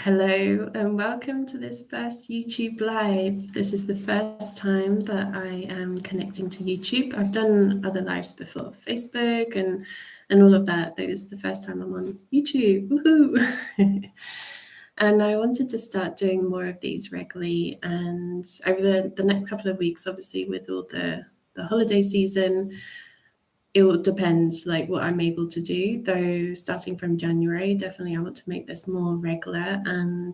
Hello and welcome to this first YouTube Live. This is the first time that I am connecting to YouTube. I've done other lives before, Facebook and all of that. This is the first time I'm on YouTube. Woohoo! And I wanted to start doing more of these regularly. And over the next couple of weeks, obviously with all the holiday season, it will depend like what I'm able to do, though starting from January, definitely I want to make this more regular and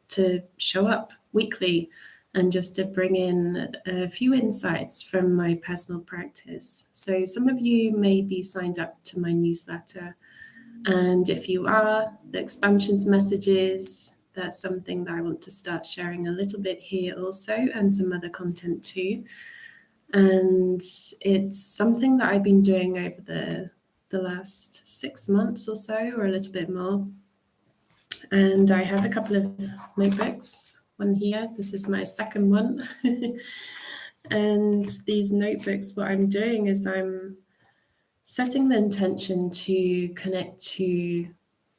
to show up weekly and just to bring in a few insights from my personal practice. So some of you may be signed up to my newsletter, and if you are, the expansions messages, that's something that I want to start sharing a little bit here also, and some other content too. And it's something that I've been doing over the last 6 months or so, or a little bit more. And I have a couple of notebooks, one here. This is my second one. And these notebooks, what I'm doing is I'm setting the intention to connect to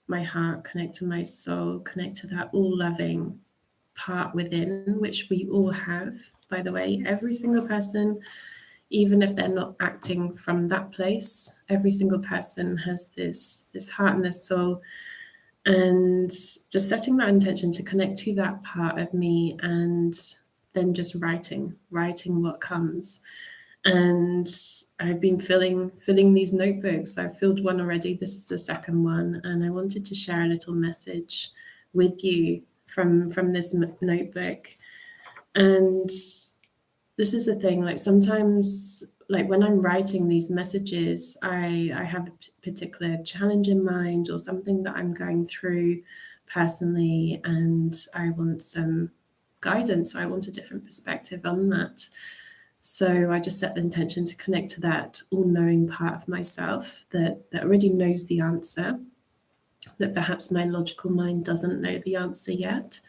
my heart, connect to my soul, connect to that all-loving part within, which we all have, by the way. Every single person, even if they're not acting from that place, every single person has this heart and this soul. And just setting that intention to connect to that part of me, and then just writing what comes. And I've been filling these notebooks. I've filled one already. This is the second one, and I wanted to share a little message with you from this notebook. And this is the thing, like sometimes, like when I'm writing these messages, I have a particular challenge in mind or something that I'm going through personally, and I want some guidance. So I want a different perspective on that. So I just set the intention to connect to that all-knowing part of myself that already knows the answer, that perhaps my logical mind doesn't know the answer yet.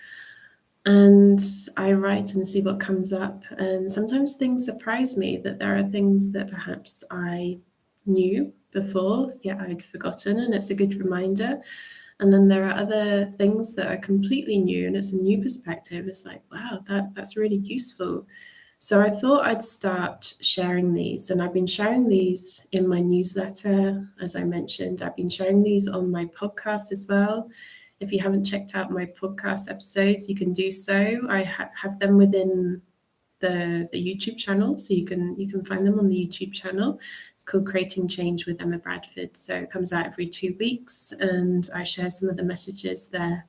And I write and see what comes up. And sometimes things surprise me, that there are things that perhaps I knew before, yet I'd forgotten, and it's a good reminder. And then there are other things that are completely new, and it's a new perspective. It's like, wow, that's really useful. So I thought I'd start sharing these, and I've been sharing these in my newsletter, as I mentioned. I've been sharing these on my podcast as well. If you haven't checked out my podcast episodes, you can do so. I have them within the YouTube channel, so you can find them on the YouTube channel. It's called Creating Change with Emma Bradford. So it comes out every 2 weeks, and I share some of the messages there.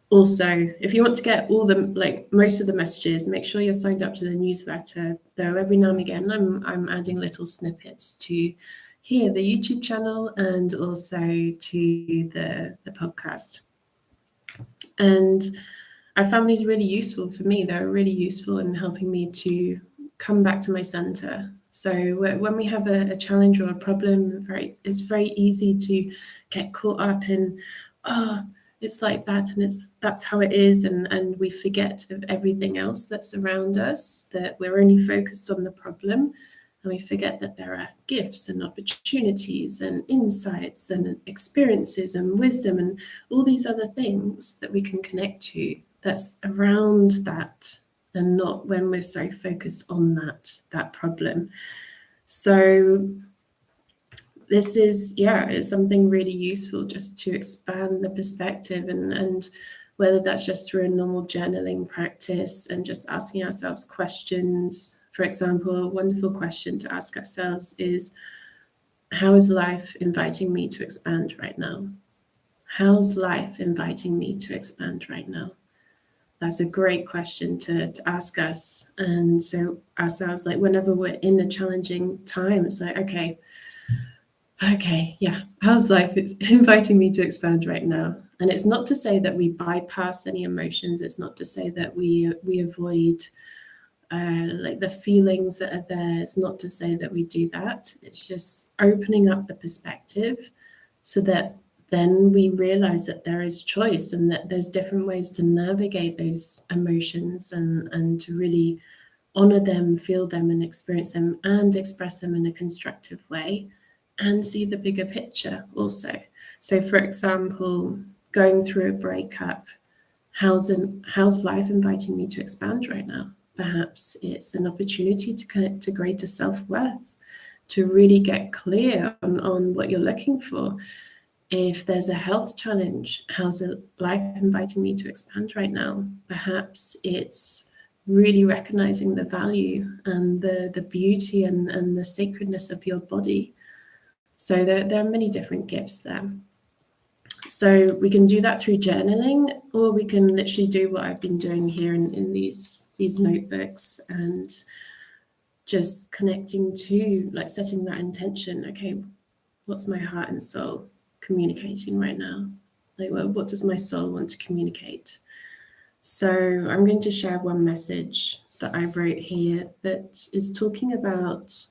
Also, if you want to get all the most of the messages, make sure you're signed up to the newsletter. Though every now and again, I'm adding little snippets to here, the YouTube channel, and also to the podcast. And I found these really useful for me. They're really useful in helping me to come back to my center. So when we have a challenge or a problem, it's very easy to get caught up in, oh, it's like that, and that's how it is, and we forget of everything else that's around us, that we're only focused on the problem, and we forget that there are gifts and opportunities and insights and experiences and wisdom and all these other things that we can connect to that's around that, and not when we're so focused on that problem. So this is, it's something really useful just to expand the perspective, and whether that's just through a normal journaling practice and just asking ourselves questions. For example, a wonderful question to ask ourselves is, how is life inviting me to expand right now? How's life inviting me to expand right now? That's a great question to ask us. And so ourselves, like whenever we're in a challenging time, it's like, okay, yeah, how's life inviting me to expand right now? And it's not to say that we bypass any emotions. It's not to say that we avoid like the feelings that are there. It's not to say that we do that. It's just opening up the perspective so that then we realize that there is choice, and that there's different ways to navigate those emotions, and to really honor them, feel them, and experience them, and express them in a constructive way, and see the bigger picture also. So for example, going through a breakup, How's life inviting me to expand right now? Perhaps it's an opportunity to connect to greater self-worth, to really get clear on what you're looking for. If there's a health challenge, how's life inviting me to expand right now? Perhaps it's really recognizing the value and the beauty and the sacredness of your body. So there are many different gifts there. So we can do that through journaling, or we can literally do what I've been doing here in these notebooks and just connecting to, like, setting that intention. Okay, what's my heart and soul communicating right now? Like, what does my soul want to communicate? So I'm going to share one message that I wrote here that is talking about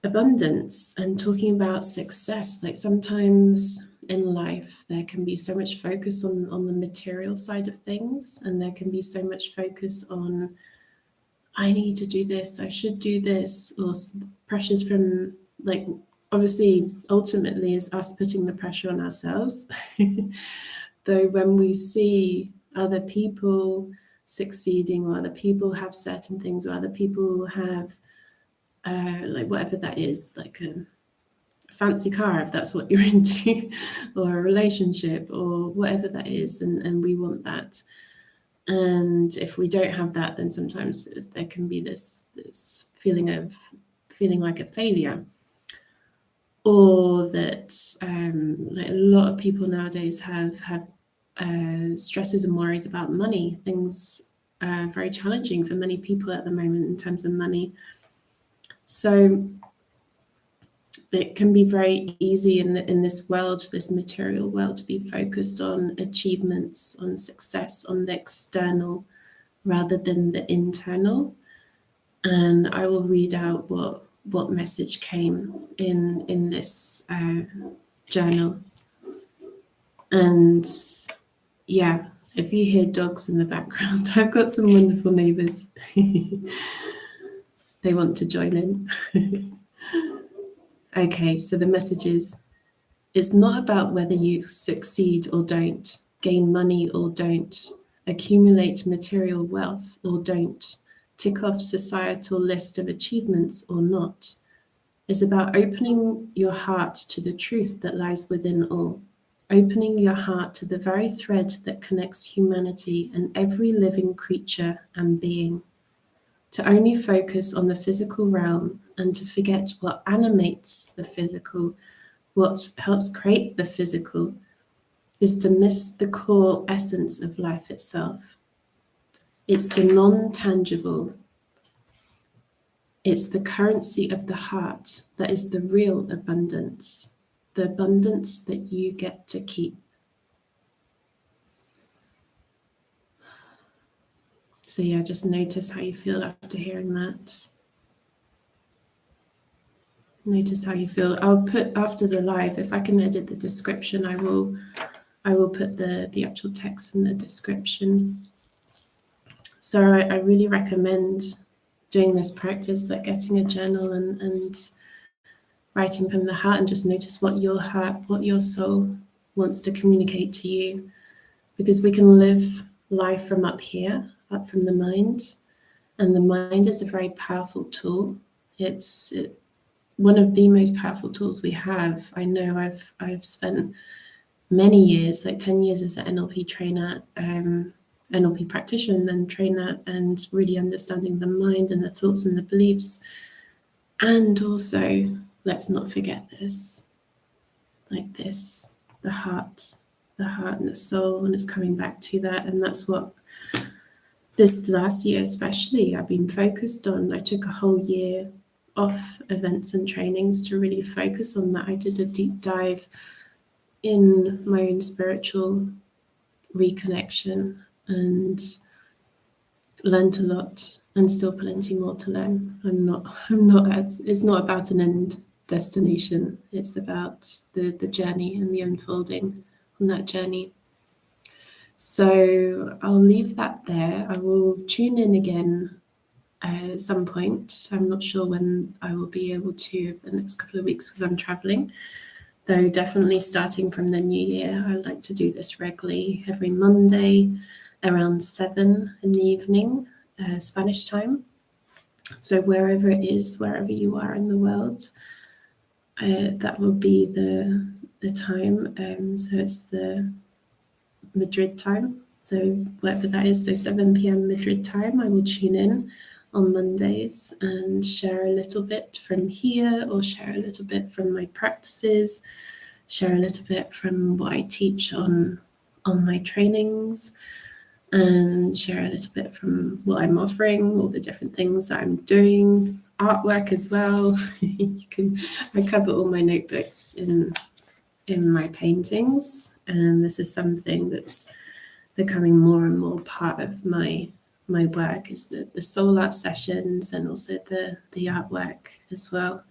abundance and talking about success. Like, sometimes in life there can be so much focus on the material side of things, and there can be so much focus on, I need to do this, I should do this, or pressures from, like, obviously ultimately is us putting the pressure on ourselves. Though when we see other people succeeding, or other people have certain things, or other people have like whatever that is, like a fancy car if that's what you're into, or a relationship, or whatever that is, and we want that. And if we don't have that, then sometimes there can be this feeling of feeling like a failure, or that like a lot of people nowadays have stresses and worries about money. Things are very challenging for many people at the moment in terms of money. So it can be very easy in this world, this material world, to be focused on achievements, on success, on the external rather than the internal. And I will read out what message came in this journal. And yeah, if you hear dogs in the background, I've got some wonderful neighbours. They want to join in. Okay, so the message is, it's not about whether you succeed or don't, gain money or don't, accumulate material wealth or don't, tick off societal list of achievements or not. It's about opening your heart to the truth that lies within all, opening your heart to the very thread that connects humanity and every living creature and being. To only focus on the physical realm and to forget what animates the physical, what helps create the physical, is to miss the core essence of life itself. It's the non-tangible. It's the currency of the heart that is the real abundance, the abundance that you get to keep. So yeah, just notice how you feel after hearing that. Notice how you feel. I'll put, after the live, if I can edit the description, I will put the actual text in the description. So I really recommend doing this practice, like getting a journal and writing from the heart, and just notice what your heart, what your soul wants to communicate to you. Because we can live life from up here, up from the mind, and the mind is a very powerful tool. It's one of the most powerful tools we have. I know I've spent many years, like 10 years as an NLP trainer, NLP practitioner and then trainer, and really understanding the mind and the thoughts and the beliefs. And also, let's not forget this, like this, the heart and the soul, and it's coming back to that. And that's what this last year especially I've been focused on. I took a whole year off events and trainings to really focus on that. I did a deep dive in my own spiritual reconnection and learned a lot, and still plenty more to learn. It's not about an end destination. It's about the journey and the unfolding on that journey. So I'll leave that there. I will tune in again at some point. I'm not sure when I will be able to over the next couple of weeks because I'm traveling. though definitely starting from the new year, I like to do this regularly every Monday around 7 in the evening, Spanish time. So wherever it is, wherever you are in the world, that will be the time. So it's the Madrid time. So whatever that is, so 7 p.m. Madrid time, I will tune in on Mondays and share a little bit from here, or share a little bit from my practices, share a little bit from what I teach on my trainings, and share a little bit from what I'm offering, all the different things that I'm doing, artwork as well. I cover all my notebooks in my paintings, and this is something that's becoming more and more part of my work, is the soul art sessions and also the artwork as well.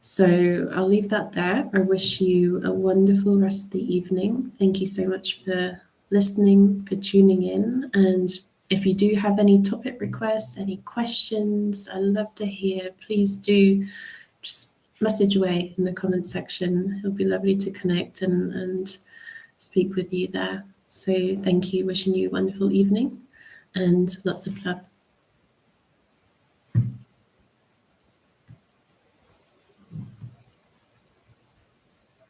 So I'll leave that there. I wish you a wonderful rest of the evening. Thank you so much for listening, for tuning in. And if you do have any topic requests, any questions, I love to hear. Please do just message away in the comment section. It'll be lovely to connect and speak with you there. So thank you. Wishing you a wonderful evening and lots of love.